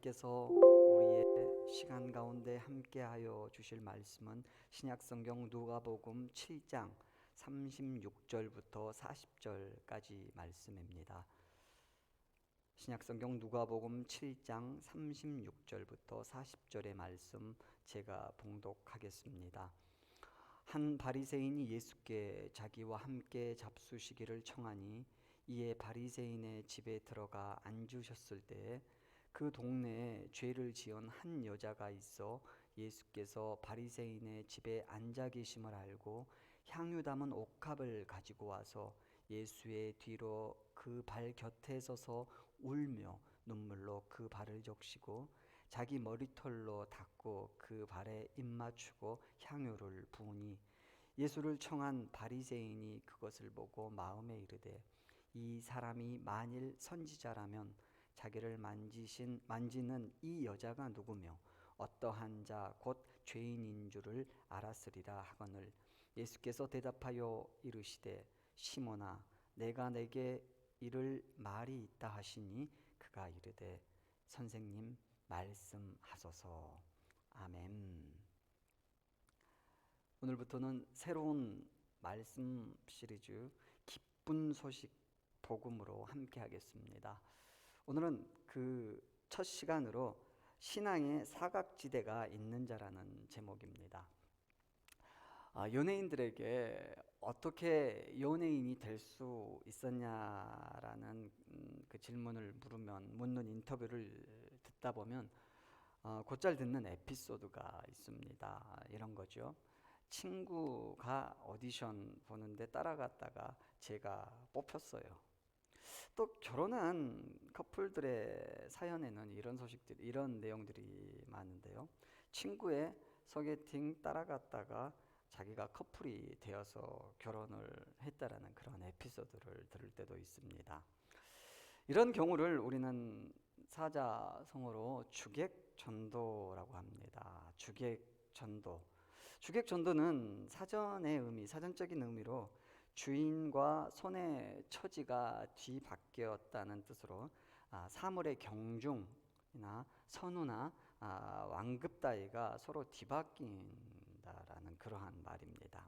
하나님께서 우리의 시간 가운데 함께하여 주실 말씀은 신약성경 누가복음 7장 36절부터 40절까지 말씀입니다. 신약성경 누가복음 7장 36절부터 40절의 말씀 제가 봉독하겠습니다. 한 바리새인이 예수께 자기와 함께 잡수시기를 청하니 이에 바리새인의 집에 들어가 앉으셨을 때에 그 동네에 죄를 지은 한 여자가 있어 예수께서 바리새인의 집에 앉아 계심을 알고 향유 담은 옥합을 가지고 와서 예수의 뒤로 그 발 곁에 서서 울며 눈물로 그 발을 적시고 자기 머리털로 닦고 그 발에 입 맞추고 향유를 부으니 예수를 청한 바리새인이 그것을 보고 마음에 이르되 이 사람이 만일 선지자라면 자기를 만지는 이 여자가 누구며 어떠한 자 곧 죄인인 줄을 알았으리라 하거늘 예수께서 대답하여 이르시되 시몬아 내가 내게 이를 말이 있다 하시니 그가 이르되 선생님 말씀하소서. 아멘. 오늘부터는 새로운 말씀 시리즈 기쁜 소식 복음으로 함께 하겠습니다. 오늘은 그 첫 시간으로 신앙의 사각지대가 있는 자라는 제목입니다. 연예인들에게 어떻게 연예인이 될 수 있었냐라는 그 질문을 묻는 인터뷰를 듣다 보면 곧잘 듣는 에피소드가 있습니다. 이런 거죠. 친구가 오디션 보는데 따라갔다가 제가 뽑혔어요. 또 결혼한 커플들의 사연에는 이런 내용들이 많은데요. 친구의 소개팅 따라갔다가 자기가 커플이 되어서 결혼을 했다라는 그런 에피소드를 들을 때도 있습니다. 이런 경우를 우리는 사자성어로 주객전도라고 합니다. 주객전도는 사전적인 의미로 주인과 손의 처지가 뒤바뀌었다는 뜻으로 사물의 경중이나 선우나 완급 따위가 서로 뒤바뀐다라는 그러한 말입니다.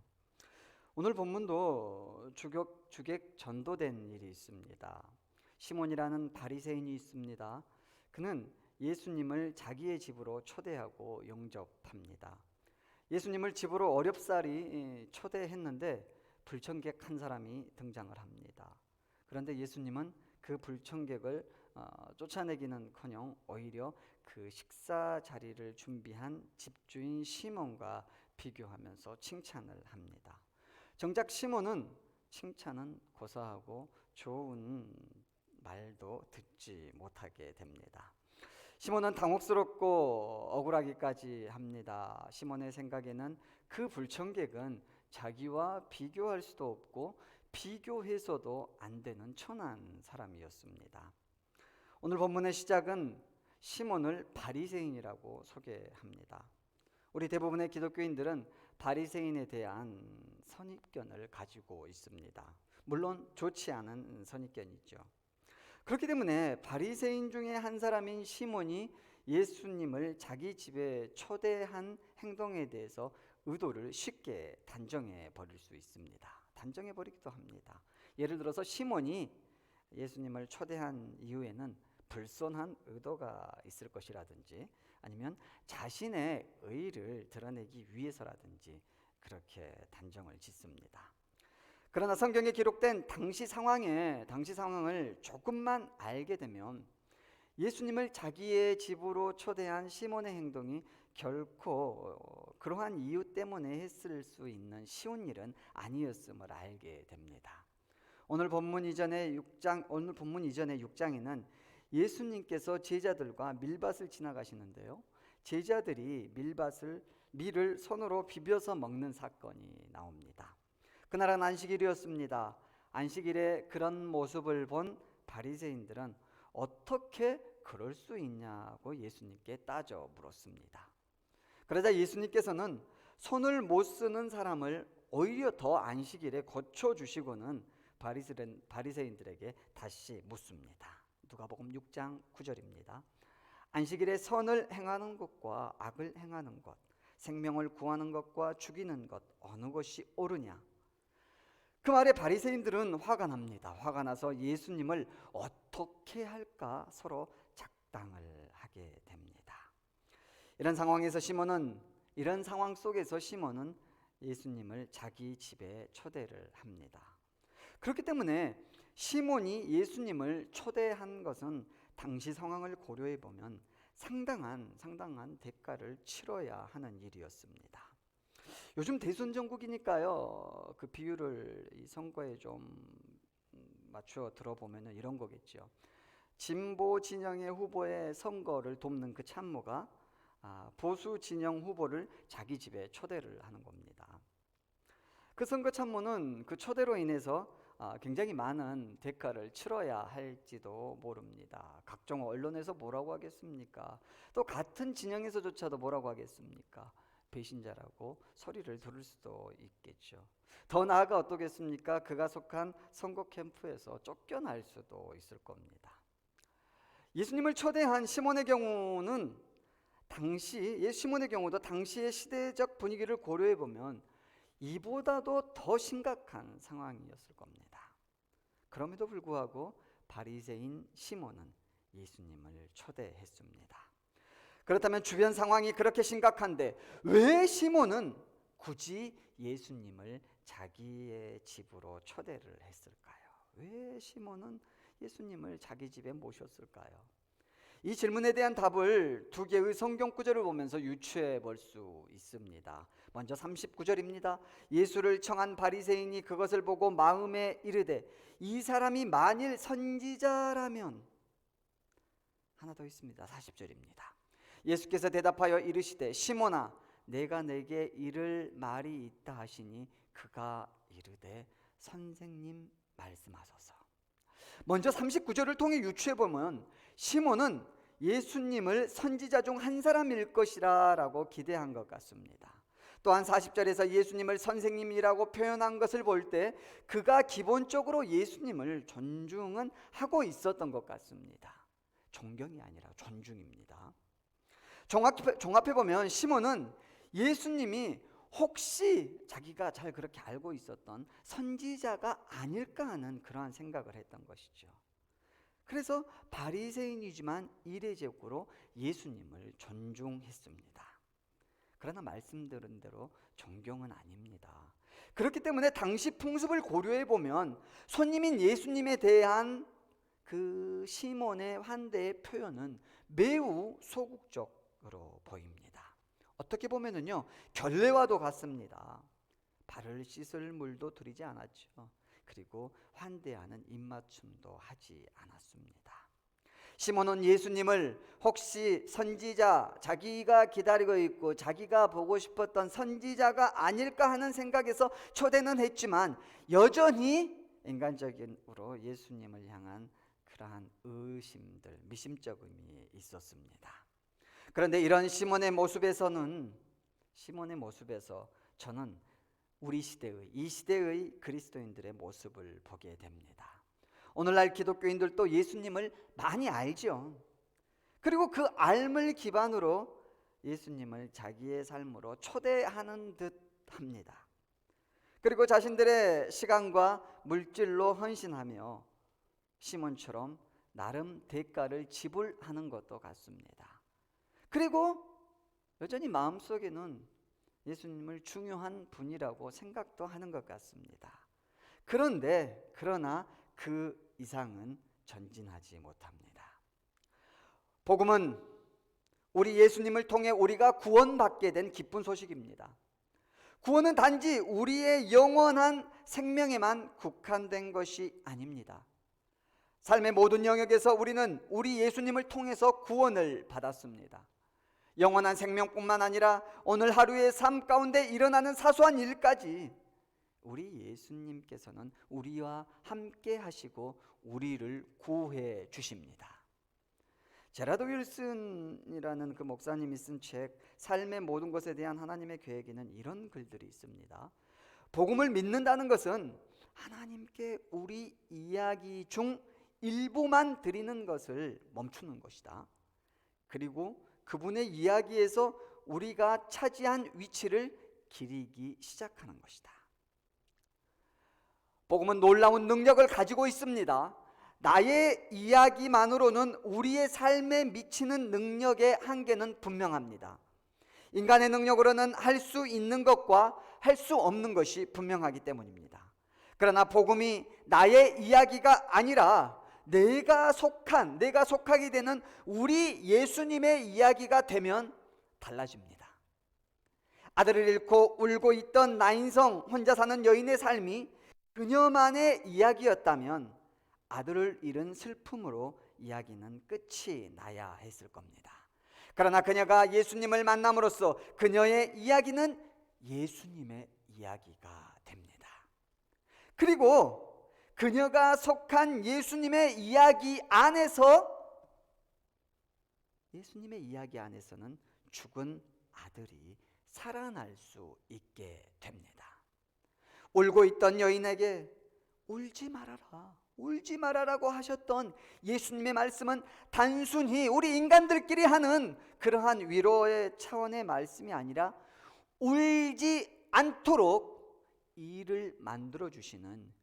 오늘 본문도 주객 전도된 일이 있습니다. 시몬이라는 바리새인이 있습니다. 그는 예수님을 자기의 집으로 초대하고 영접합니다. 예수님을 집으로 어렵사리 초대했는데 불청객 한 사람이 등장을 합니다. 그런데 예수님은 그 불청객을 쫓아내기는커녕 오히려 그 식사 자리를 준비한 집주인 시몬과 비교하면서 칭찬을 합니다. 정작 시몬은 칭찬은 고사하고 좋은 말도 듣지 못하게 됩니다. 시몬은 당혹스럽고 억울하기까지 합니다. 시몬의 생각에는 그 불청객은 자기와 비교할 수도 없고 비교해서도 안 되는 천한 사람이었습니다. 오늘 본문의 시작은 시몬을 바리새인이라고 소개합니다. 우리 대부분의 기독교인들은 바리새인에 대한 선입견을 가지고 있습니다. 물론 좋지 않은 선입견이죠. 그렇기 때문에 바리새인 중에 한 사람인 시몬이 예수님을 자기 집에 초대한 행동에 대해서 의도를 쉽게 단정해 버릴 수 있습니다. 단정해 버리기도 합니다. 예를 들어서 시몬이 예수님을 초대한 이유에는 불손한 의도가 있을 것이라든지 아니면 자신의 의의를 드러내기 위해서라든지 그렇게 단정을 짓습니다. 그러나 성경에 기록된 당시 상황을 조금만 알게 되면 예수님을 자기의 집으로 초대한 시몬의 행동이 결코 그러한 이유 때문에 했을 수 있는 쉬운 일은 아니었음을 알게 됩니다. 오늘 본문 이전의 6장에는 예수님께서 제자들과 밀밭을 지나가시는데요. 제자들이 밀을 손으로 비벼서 먹는 사건이 나옵니다. 그날은 안식일이었습니다. 안식일에 그런 모습을 본 바리새인들은 어떻게 그럴 수 있냐고 예수님께 따져 물었습니다. 그러자 예수님께서는 손을 못 쓰는 사람을 오히려 더 안식일에 고쳐주시고는 바리새인들에게 다시 묻습니다. 누가복음 6장 9절입니다. 안식일에 선을 행하는 것과 악을 행하는 것, 생명을 구하는 것과 죽이는 것, 어느 것이 옳으냐? 그 말에 바리새인들은 화가 납니다. 화가 나서 예수님을 어떻게 할까 서로 작당을 하게 됩니다. 이런 상황 속에서 시몬은 예수님을 자기 집에 초대를 합니다. 그렇기 때문에 시몬이 예수님을 초대한 것은 당시 상황을 고려해 보면 상당한 대가를 치러야 하는 일이었습니다. 요즘 대선정국이니까요, 그 비유를 이 선거에 좀 맞춰 들어보면 이런 거겠죠. 진보 진영의 후보의 선거를 돕는 그 참모가 보수 진영 후보를 자기 집에 초대를 하는 겁니다. 그 선거 참모는 그 초대로 인해서 굉장히 많은 대가를 치러야 할지도 모릅니다. 각종 언론에서 뭐라고 하겠습니까? 또 같은 진영에서조차도 뭐라고 하겠습니까? 배신자라고 소리를 들을 수도 있겠죠. 더 나아가 어떻겠습니까? 그가 속한 선거 캠프에서 쫓겨날 수도 있을 겁니다. 예수님을 초대한 시몬의 경우는 시몬의 경우도 당시의 시대적 분위기를 고려해 보면 이보다도 더 심각한 상황이었을 겁니다. 그럼에도 불구하고 바리새인 시몬은 예수님을 초대했습니다. 그렇다면 주변 상황이 그렇게 심각한데 왜 시몬은 굳이 예수님을 자기의 집으로 초대를 했을까요? 왜 시몬은 예수님을 자기 집에 모셨을까요? 이 질문에 대한 답을 두 개의 성경 구절을 보면서 유추해 볼 수 있습니다. 먼저 39절입니다. 예수를 청한 바리새인이 그것을 보고 마음에 이르되 이 사람이 만일 선지자라면, 하나 더 있습니다. 40절입니다. 예수께서 대답하여 이르시되 시몬아 내가 내게 이를 말이 있다 하시니 그가 이르되 선생님 말씀하소서. 먼저 39절을 통해 유추해 보면 시몬은 예수님을 선지자 중 한 사람일 것이라 라고 기대한 것 같습니다. 또한 40절에서 예수님을 선생님이라고 표현한 것을 볼 때 그가 기본적으로 예수님을 존중은 하고 있었던 것 같습니다. 존경이 아니라 존중입니다. 종합해 보면 시몬은 예수님이 혹시 자기가 잘 그렇게 알고 있었던 선지자가 아닐까 하는 그러한 생각을 했던 것이죠. 그래서 바리새인이지만 이례적으로 예수님을 존중했습니다. 그러나 말씀드린 대로 존경은 아닙니다. 그렇기 때문에 당시 풍습을 고려해 보면 손님인 예수님에 대한 그 시몬의 환대의 표현은 매우 소극적으로 보입니다. 어떻게 보면은요, 결례와도 같습니다. 발을 씻을 물도 드리지 않았죠. 그리고 환대하는 입맞춤도 하지 않았습니다. 시몬은 예수님을 혹시 선지자, 자기가 기다리고 있고 자기가 보고 싶었던 선지자가 아닐까 하는 생각에서 초대는 했지만 여전히 인간적으로 예수님을 향한 그러한 의심들, 미심쩍음이 있었습니다. 그런데 이런 시몬의 모습에서 저는 이 시대의 그리스도인들의 모습을 보게 됩니다. 오늘날 기독교인들도 예수님을 많이 알죠. 그리고 그 알을 기반으로 예수님을 자기의 삶으로 초대하는 듯 합니다. 그리고 자신들의 시간과 물질로 헌신하며 시몬처럼 나름 대가를 지불하는 것도 같습니다. 그리고 여전히 마음속에는 예수님을 중요한 분이라고 생각도 하는 것 같습니다. 그러나 그 이상은 전진하지 못합니다. 복음은 우리 예수님을 통해 우리가 구원받게 된 기쁜 소식입니다. 구원은 단지 우리의 영원한 생명에만 국한된 것이 아닙니다. 삶의 모든 영역에서 우리는 우리 예수님을 통해서 구원을 받았습니다. 영원한 생명뿐만 아니라 오늘 하루의 삶 가운데 일어나는 사소한 일까지 우리 예수님께서는 우리와 함께 하시고 우리를 구해 주십니다. 제라드 윌슨이라는 그 목사님이 쓴 책 삶의 모든 것에 대한 하나님의 계획에는 이런 글들이 있습니다. 복음을 믿는다는 것은 하나님께 우리 이야기 중 일부만 드리는 것을 멈추는 것이다. 그리고 그분의 이야기에서 우리가 차지한 위치를 기리기 시작하는 것이다. 복음은 놀라운 능력을 가지고 있습니다. 나의 이야기만으로는 우리의 삶에 미치는 능력의 한계는 분명합니다. 인간의 능력으로는 할 수 있는 것과 할 수 없는 것이 분명하기 때문입니다. 그러나 복음이 나의 이야기가 아니라 내가 속하게 되는 우리 예수님의 이야기가 되면 달라집니다. 아들을 잃고 울고 있던 나인성 혼자 사는 여인의 삶이 그녀만의 이야기였다면 아들을 잃은 슬픔으로 이야기는 끝이 나야 했을 겁니다. 그러나 그녀가 예수님을 만남으로써 그녀의 이야기는 예수님의 이야기가 됩니다. 그리고 그녀가 속한 예수님의 이야기 안에서는 죽은 아들이 살아날 수 있게 됩니다. 울고 있던 여인에게 울지 말아라고 하셨던 예수님의 말씀은 단순히 우리 인간들끼리 하는 그러한 위로의 차원의 말씀이 아니라 울지 않도록 이를 만들어 주시는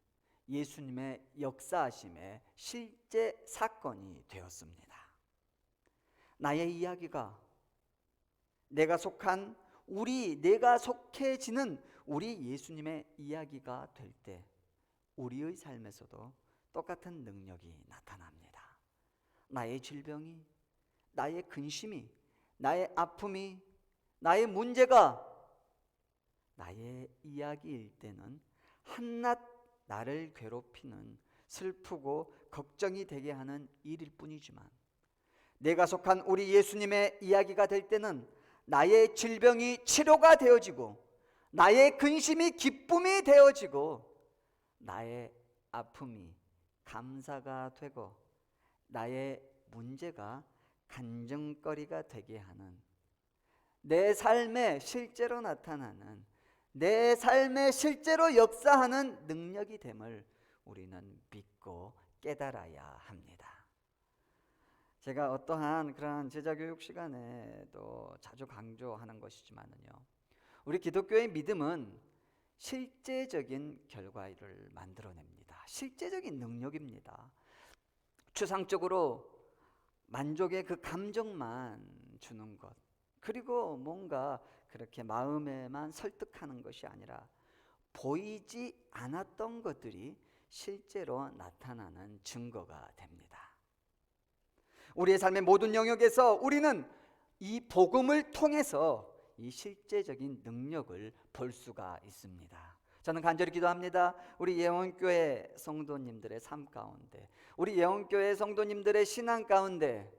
예수님의 역사하심의 실제 사건이 되었습니다. 나의 이야기가 내가 속해지는 우리 예수님의 이야기가 될 때 우리의 삶에서도 똑같은 능력이 나타납니다. 나의 질병이, 나의 근심이, 나의 아픔이, 나의 문제가 나의 이야기일 때는 한낱 나를 괴롭히는 슬프고 걱정이 되게 하는 일일 뿐이지만 내가 속한 우리 예수님의 이야기가 될 때는 나의 질병이 치료가 되어지고 나의 근심이 기쁨이 되어지고 나의 아픔이 감사가 되고 나의 문제가 간증거리가 되게 하는 내 삶에 실제로 나타나는 내 삶에 실제로 역사하는 능력이 됨을 우리는 믿고 깨달아야 합니다. 제가 어떠한 그러한 제자교육 시간에도 자주 강조하는 것이지만요, 우리 기독교의 믿음은 실제적인 결과를 만들어냅니다. 실제적인 능력입니다. 추상적으로 만족의 그 감정만 주는 것, 그리고 뭔가 그렇게 마음에만 설득하는 것이 아니라 보이지 않았던 것들이 실제로 나타나는 증거가 됩니다. 우리의 삶의 모든 영역에서 우리는 이 복음을 통해서 이 실제적인 능력을 볼 수가 있습니다. 저는 간절히 기도합니다. 우리 예원교회 성도님들의 삶 가운데, 우리 예원교회 성도님들의 신앙 가운데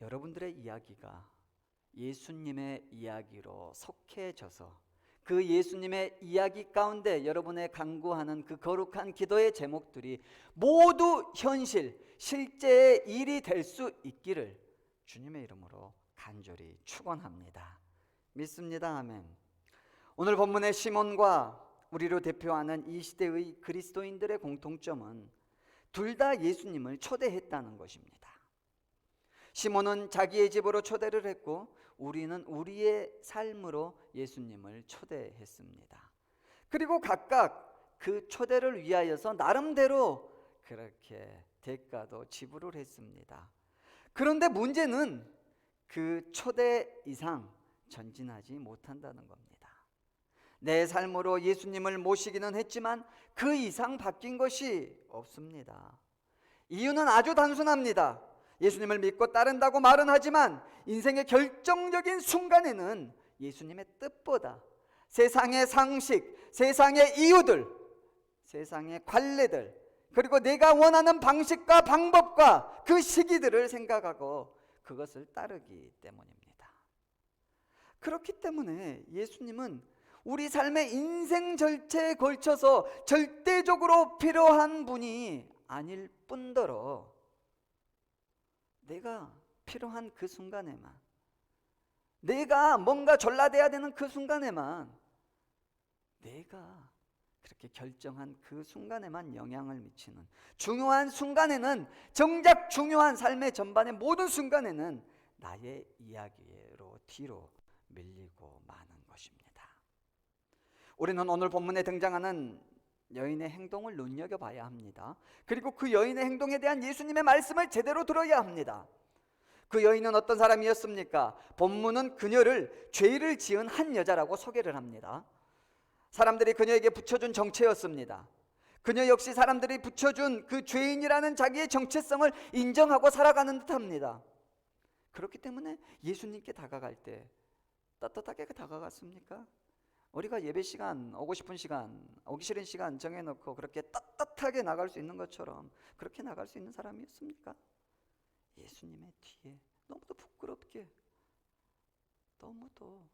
여러분들의 이야기가 예수님의 이야기로 속해져서 그 예수님의 이야기 가운데 여러분의 간구하는 그 거룩한 기도의 제목들이 모두 실제의 일이 될 수 있기를 주님의 이름으로 간절히 축원합니다. 믿습니다. 아멘. 오늘 본문의 시몬과 우리로 대표하는 이 시대의 그리스도인들의 공통점은 둘 다 예수님을 초대했다는 것입니다. 시몬은 자기의 집으로 초대를 했고 우리는 우리의 삶으로 예수님을 초대했습니다. 그리고 각각 그 초대를 위하여서 나름대로 그렇게 대가도 지불을 했습니다. 그런데 문제는 그 초대 이상 전진하지 못한다는 겁니다. 내 삶으로 예수님을 모시기는 했지만 그 이상 바뀐 것이 없습니다. 이유는 아주 단순합니다. 예수님을 믿고 따른다고 말은 하지만 인생의 결정적인 순간에는 예수님의 뜻보다 세상의 상식, 세상의 이유들, 세상의 관례들, 그리고 내가 원하는 방식과 방법과 그 시기들을 생각하고 그것을 따르기 때문입니다. 그렇기 때문에 예수님은 우리 삶의 인생 절체에 걸쳐서 절대적으로 필요한 분이 아닐 뿐더러 내가 필요한 그 순간에만, 내가 뭔가 전라돼야 되는 그 순간에만 내가 그렇게 결정한 그 순간에만 영향을 미치는, 중요한 순간에는, 정작 중요한 삶의 전반의 모든 순간에는 나의 이야기로 뒤로 밀리고 마는 것입니다. 우리는 오늘 본문에 등장하는 여인의 행동을 눈여겨봐야 합니다. 그리고 그 여인의 행동에 대한 예수님의 말씀을 제대로 들어야 합니다. 그 여인은 어떤 사람이었습니까? 본문은 그녀를 죄를 지은 한 여자라고 소개를 합니다. 사람들이 그녀에게 붙여준 정체였습니다. 그녀 역시 사람들이 붙여준 그 죄인이라는 자기의 정체성을 인정하고 살아가는 듯합니다. 그렇기 때문에 예수님께 다가갈 때 떳떳하게 다가갔습니까? 우리가 예배 시간, 오고 싶은 시간, 오기 싫은 시간 정해놓고 그렇게 떳떳하게 나갈 수 있는 것처럼 그렇게 나갈 수 있는 사람이었습니까? 예수님의 뒤에 너무도 부끄럽게, 너무도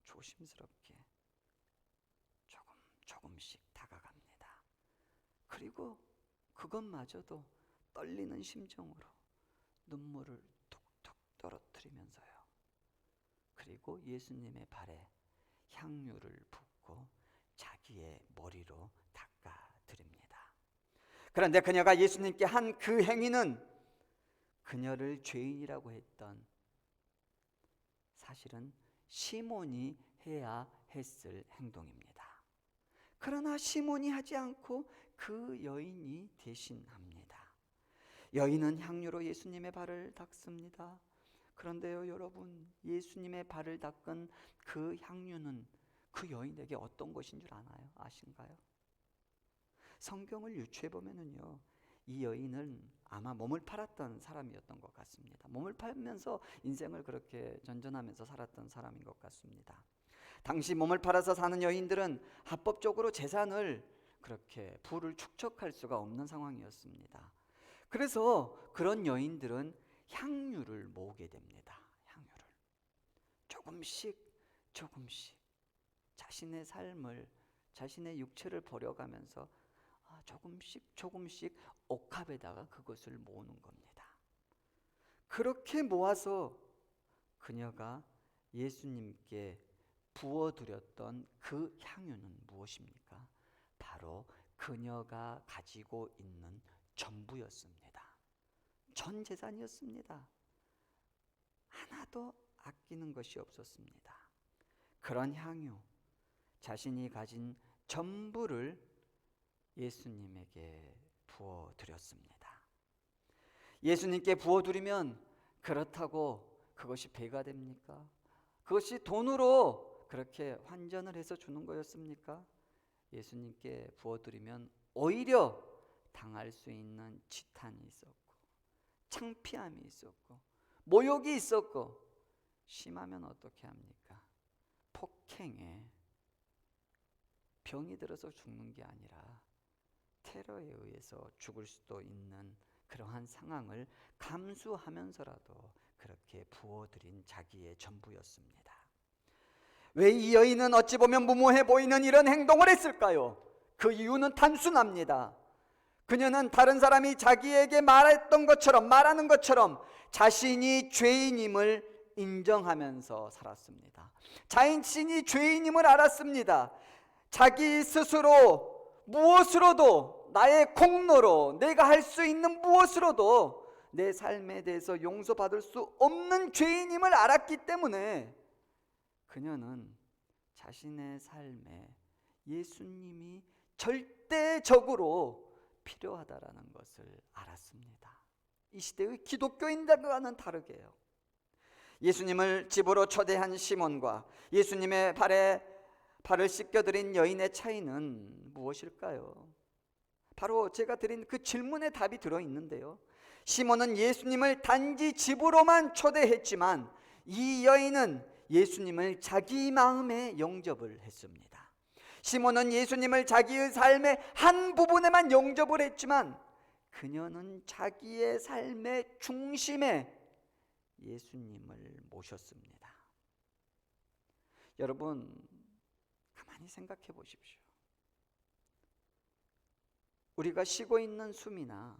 조심스럽게 조금씩 다가갑니다. 그리고 그것마저도 떨리는 심정으로 눈물을 툭툭 떨어뜨리면서요. 그리고 예수님의 발에 향유를 붓고 자기의 머리로 닦아드립니다. 그런데 그녀가 예수님께 한 그 행위는 그녀를 죄인이라고 했던, 사실은 시몬이 해야 했을 행동입니다. 그러나 시몬이 하지 않고 그 여인이 대신합니다. 여인은 향유로 예수님의 발을 닦습니다. 그런데요, 여러분, 예수님의 발을 닦은 그 향유는 그 여인에게 어떤 것인 줄 아신가요? 성경을 유추해 보면은요, 이 여인은 아마 몸을 팔았던 사람이었던 것 같습니다. 몸을 팔면서 인생을 그렇게 전전하면서 살았던 사람인 것 같습니다. 당시 몸을 팔아서 사는 여인들은 합법적으로 재산을 그렇게 부를 축적할 수가 없는 상황이었습니다. 그래서 그런 여인들은 향유를 모으게 됩니다. 향유를 조금씩 자신의 삶을, 자신의 육체를 버려가면서 조금씩 옥합에다가 그것을 모으는 겁니다. 그렇게 모아서 그녀가 예수님께 부어드렸던 그 향유는 무엇입니까? 바로 그녀가 가지고 있는 전부였습니다. 전 재산이었습니다. 하나도 아끼는 것이 없었습니다. 그런 향유, 자신이 가진 전부를 예수님에게 부어드렸습니다. 예수님께 부어드리면 그렇다고 그것이 배가 됩니까? 그것이 돈으로 그렇게 환전을 해서 주는 거였습니까? 예수님께 부어드리면 오히려 당할 수 있는 지탄이 있었고, 창피함이 있었고, 모욕이 있었고, 심하면 어떻게 합니까? 폭행에, 병이 들어서 죽는 게 아니라 테러에 의해서 죽을 수도 있는 그러한 상황을 감수하면서라도 그렇게 부어드린 자기의 전부였습니다. 왜 이 여인은 어찌 보면 무모해 보이는 이런 행동을 했을까요? 그 이유는 단순합니다. 그녀는 다른 사람이 자기에게 말하는 것처럼 자신이 죄인임을 인정하면서 살았습니다. 자신이 죄인임을 알았습니다. 자기 스스로 무엇으로도, 나의 공로로, 내가 할 수 있는 무엇으로도 내 삶에 대해서 용서받을 수 없는 죄인임을 알았기 때문에 그녀는 자신의 삶에 예수님이 절대적으로 필요하다라는 것을 알았습니다. 이 시대의 기독교인들과는 다르게요. 예수님을 집으로 초대한 시몬과 예수님의 발을 씻겨드린 여인의 차이는 무엇일까요? 바로 제가 드린 그 질문에 답이 들어있는데요. 시몬은 예수님을 단지 집으로만 초대했지만 이 여인은 예수님을 자기 마음에 영접을 했습니다. 시몬은 예수님을 자기의 삶의 한 부분에만 영접을 했지만 그녀는 자기의 삶의 중심에 예수님을 모셨습니다. 여러분, 가만히 생각해 보십시오. 우리가 쉬고 있는 숨이나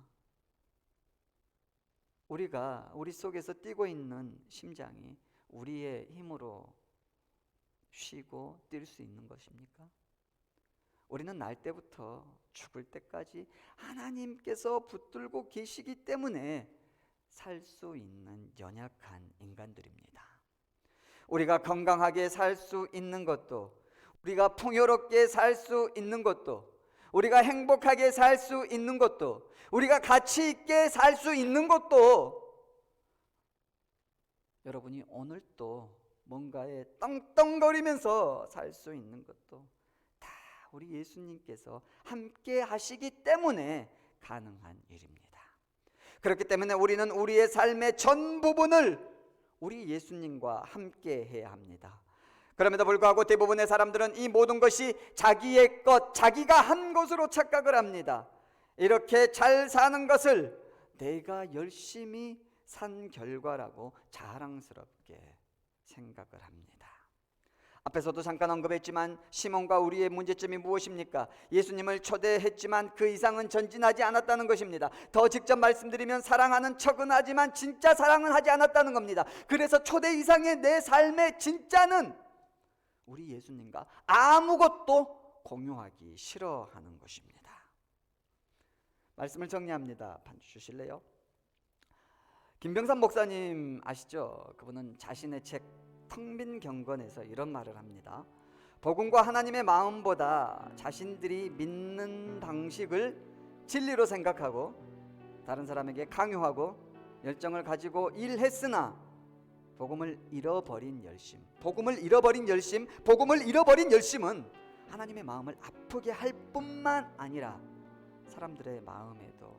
우리 속에서 뛰고 있는 심장이 우리의 힘으로 쉬고 뛸 수 있는 것입니까? 우리는 날 때부터 죽을 때까지 하나님께서 붙들고 계시기 때문에 살 수 있는 연약한 인간들입니다. 우리가 건강하게 살 수 있는 것도, 우리가 풍요롭게 살 수 있는 것도, 우리가 행복하게 살 수 있는 것도, 우리가 가치 있게 살 수 있는 것도, 여러분이 오늘 또 뭔가에 떵떵거리면서 살 수 있는 것도 다 우리 예수님께서 함께 하시기 때문에 가능한 일입니다. 그렇기 때문에 우리는 우리의 삶의 전 부분을 우리 예수님과 함께 해야 합니다. 그럼에도 불구하고 대부분의 사람들은 이 모든 것이 자기의 것, 자기가 한 것으로 착각을 합니다. 이렇게 잘 사는 것을 내가 열심히 산 결과라고 자랑스럽게 생각을 합니다. 앞에서도 잠깐 언급했지만 시몬과 우리의 문제점이 무엇입니까? 예수님을 초대했지만 그 이상은 전진하지 않았다는 것입니다. 더 직접 말씀드리면 사랑하는 척은 하지만 진짜 사랑은 하지 않았다는 겁니다. 그래서 초대 이상의 내 삶의 진짜는 우리 예수님과 아무것도 공유하기 싫어하는 것입니다. 말씀을 정리합니다. 반주 주실래요? 김병삼 목사님 아시죠? 그분은 자신의 책 텅 빈 경건에서 이런 말을 합니다. 복음과 하나님의 마음보다 자신들이 믿는 방식을 진리로 생각하고 다른 사람에게 강요하고 열정을 가지고 일했으나 복음을 잃어버린 열심, 복음을 잃어버린 열심은 하나님의 마음을 아프게 할 뿐만 아니라 사람들의 마음도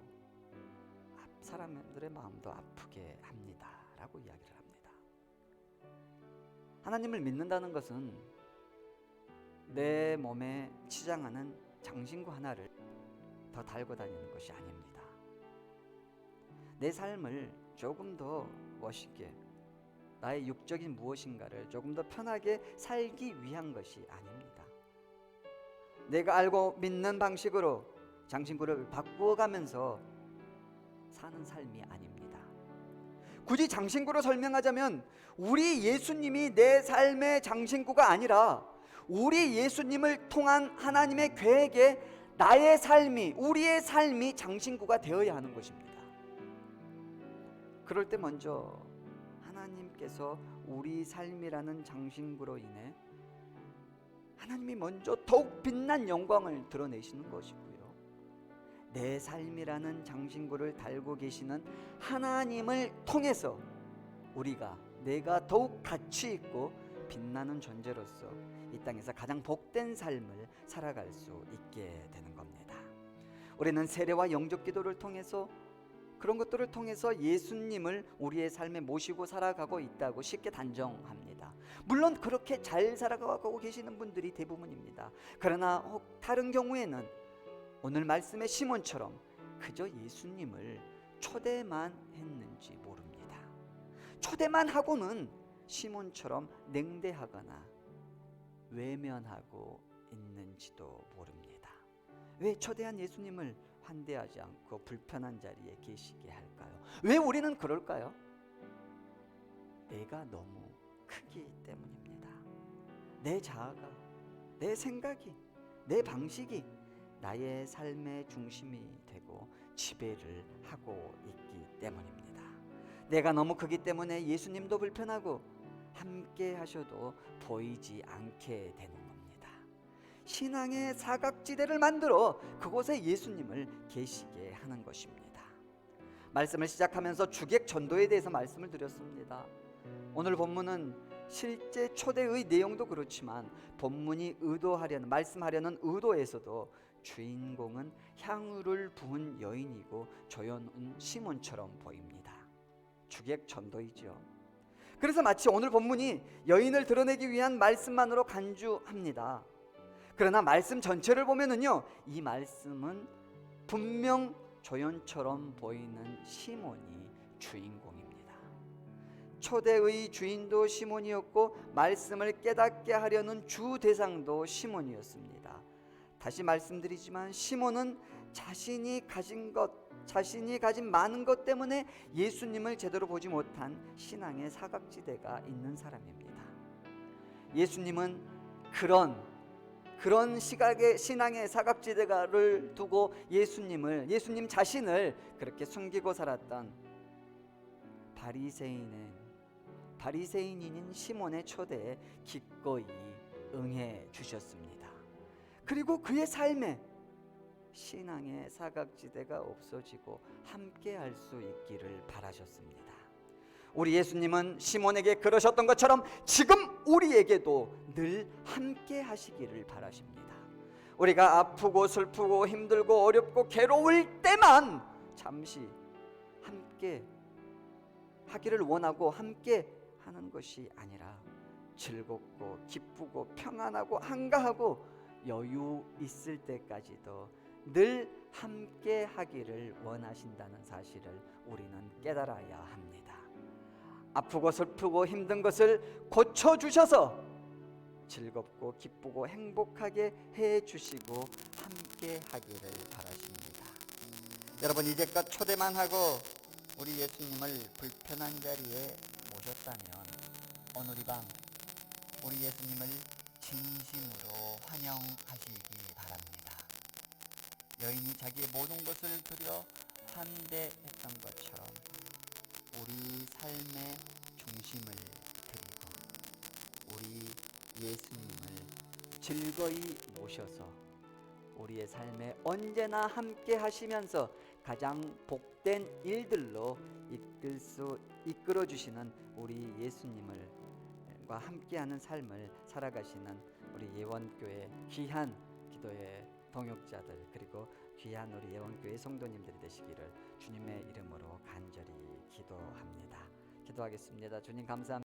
아프게 합니다 라고 이야기를 합니다. 하나님을 믿는다는 것은 내 몸에 치장하는 장신구 하나를 더 달고 다니는 것이 아닙니다. 내 삶을 조금 더 멋있게, 나의 육적인 무엇인가를 조금 더 편하게 살기 위한 것이 아닙니다. 내가 알고 믿는 방식으로 장신구를 바꾸어가면서 사는 삶이 아닙니다. 굳이 장신구로 설명하자면 우리 예수님이 내 삶의 장신구가 아니라 우리 예수님을 통한 하나님의 계획에 나의 삶이, 우리의 삶이 장신구가 되어야 하는 것입니다. 그럴 때 먼저 하나님께서 우리 삶이라는 장신구로 인해 하나님이 먼저 더욱 빛난 영광을 드러내시는 것이고요. 내 삶이라는 장신구를 달고 계시는 하나님을 통해서 내가 더욱 가치 있고 빛나는 존재로서 이 땅에서 가장 복된 삶을 살아갈 수 있게 되는 겁니다. 우리는 세례와 영접 기도를 통해서, 그런 것들을 통해서 예수님을 우리의 삶에 모시고 살아가고 있다고 쉽게 단정합니다. 물론 그렇게 잘 살아가고 계시는 분들이 대부분입니다. 그러나 다른 경우에는 오늘 말씀의 시몬처럼 그저 예수님을 초대만 했는지 모릅니다. 초대만 하고는 시몬처럼 냉대하거나 외면하고 있는지도 모릅니다. 왜 초대한 예수님을 환대하지 않고 불편한 자리에 계시게 할까요? 왜 우리는 그럴까요? 내가 너무 크기 때문입니다. 내 자아가, 내 생각이, 내 방식이 나의 삶의 중심이 되고 지배를 하고 있기 때문입니다. 내가 너무 크기 때문에 예수님도 불편하고 함께 하셔도 보이지 않게 되는 겁니다. 신앙의 사각지대를 만들어 그곳에 예수님을 계시게 하는 것입니다. 말씀을 시작하면서 주객 전도에 대해서 말씀을 드렸습니다. 오늘 본문은 실제 초대의 내용도 그렇지만 본문이 말씀하려는 의도에서도 주인공은 향유를 부은 여인이고 조용한 시몬처럼 보입니다. 주객 전도이죠. 그래서 마치 오늘 본문이 여인을 드러내기 위한 말씀만으로 간주합니다. 그러나 말씀 전체를 보면은요, 이 말씀은 분명 조연처럼 보이는 시몬이 주인공입니다. 초대의 주인도 시몬이었고 말씀을 깨닫게 하려는 주 대상도 시몬이었습니다. 다시 말씀드리지만 시몬은 자신이 가진 많은 것 때문에 예수님을 제대로 보지 못한 신앙의 사각지대가 있는 사람입니다. 예수님은 그런 시각의 신앙의 사각지대를 두고 예수님 자신을 그렇게 숨기고 살았던 바리새인인 시몬의 초대에 기꺼이 응해 주셨습니다. 그리고 그의 삶에 신앙의 사각지대가 없어지고 함께 할 수 있기를 바라셨습니다. 우리 예수님은 시몬에게 그러셨던 것처럼 지금 우리에게도 늘 함께 하시기를 바라십니다. 우리가 아프고 슬프고 힘들고 어렵고 괴로울 때만 잠시 함께 하기를 원하고 함께 하는 것이 아니라 즐겁고 기쁘고 평안하고 한가하고 여유 있을 때까지도 늘 함께 하기를 원하신다는 사실을 우리는 깨달아야 합니다. 아프고 슬프고 힘든 것을 고쳐주셔서 즐겁고 기쁘고 행복하게 해주시고 함께 하기를 바라십니다. 여러분, 이제껏 초대만 하고 우리 예수님을 불편한 자리에 모셨다면 오늘 이 밤 우리 예수님을 진심으로 환영하시기 바랍니다. 여인이 자기의 모든 것을 드려 환대했던 것처럼 우리 삶의 중심을 드리고 우리 예수님을 즐거이 모셔서 우리의 삶에 언제나 함께 하시면서 가장 복된 일들로 이끌어 주시는 우리 예수님과 함께하는 삶을 살아가시는 우리 예원교회 귀한 기도의 동역자들, 그리고 귀한 우리 예원교회 성도님들이 되시기를 주님의 이름으로 간절히 기도합니다. 기도하겠습니다. 주님 감사합니다.